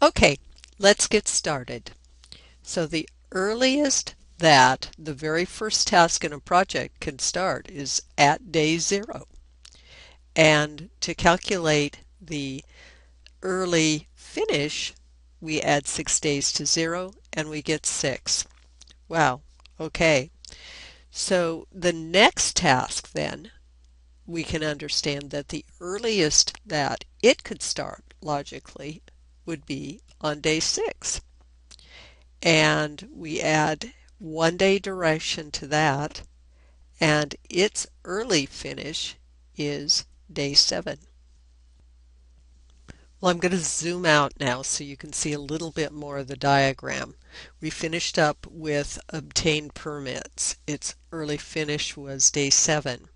Okay, let's get started. So the earliest that the very first task in a project can start is at day 0. And to calculate the early finish, we add 6 days to 0 and we get 6. Wow, okay. So the next task then, we can understand that the earliest that it could start logically would be on day 6. And we add 1 day duration to that, and its early finish is day 7. Well, I'm going to zoom out now so you can see a little bit more of the diagram. We finished up with obtained permits. Its early finish was day 7.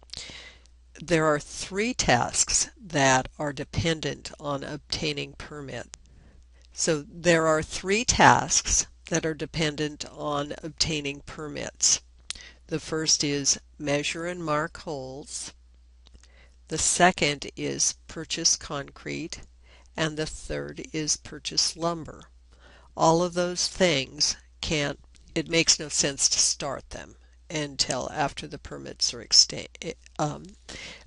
There are 3 tasks that are dependent on obtaining permits. So there are 3 tasks that are dependent on obtaining permits. The first is measure and mark holes. The second is purchase concrete. And the third is purchase lumber. All of those things it makes no sense to start them until after the permits are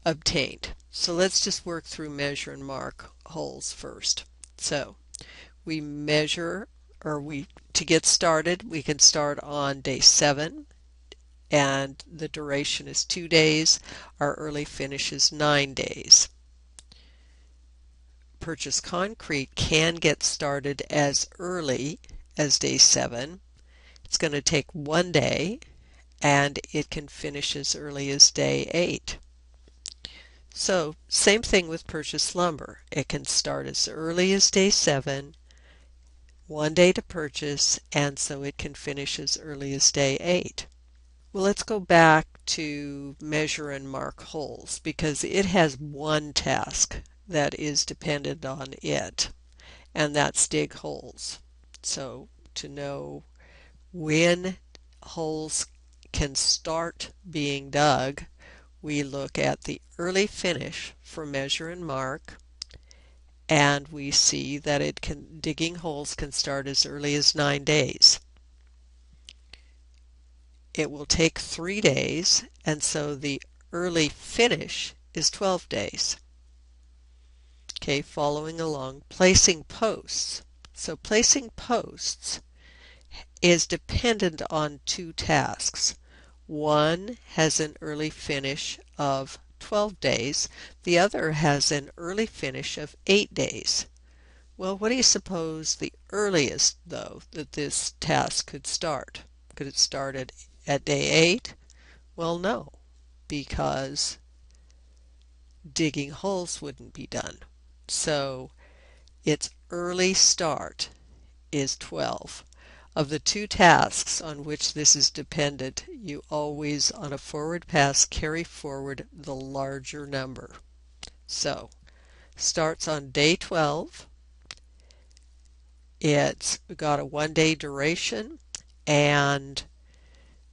obtained. So let's just work through measure and mark holes first. So we measure, to get started, we can start on day 7, and the duration is 2 days. Our early finish is 9 days. Purchase concrete can get started as early as day 7. It's going to take 1 day, and it can finish as early as day 8. So same thing with purchase lumber. It can start as early as day 7, 1 day to purchase, and so it can finish as early as day 8. Well, let's go back to measure and mark holes because it has one task that is dependent on it, and that's dig holes. So to know when holes can start being dug, we look at the early finish for measure and mark, and we see that digging holes can start as early as 9 days. It will take 3 days, and so the early finish is 12 days. Okay, following along, placing posts. So placing posts is dependent on 2 tasks. One has an early finish of 12 days. The other has an early finish of 8 days. Well, what do you suppose the earliest, though, that this task could start? Could it start at day 8? Well, no, because digging holes wouldn't be done. So its early start is 12. Of the 2 tasks on which this is dependent, you always, on a forward pass, carry forward the larger number. So starts on day 12. It's got a 1 day duration, and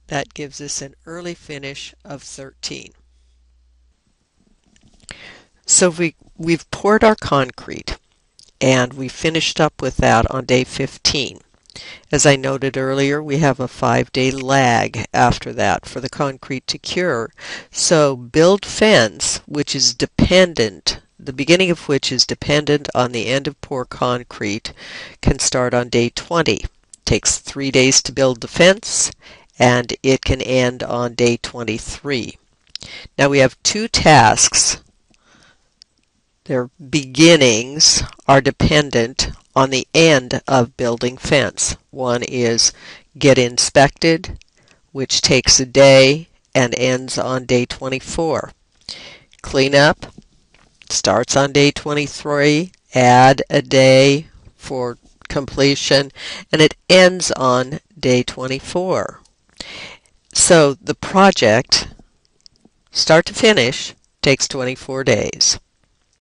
that gives us an early finish of 13. So we've poured our concrete, and we finished up with that on day 15. As I noted earlier, we have a 5-day lag after that for the concrete to cure. So build fence, which is dependent, the beginning of which is dependent on the end of pour concrete, can start on day 20. It takes 3 days to build the fence, and it can end on day 23. Now we have 2 tasks. Their beginnings are dependent on the end of building fence. One is get inspected, which takes a day and ends on day 24. Cleanup starts on day 23, add a day for completion, and it ends on day 24. So the project, start to finish, takes 24 days.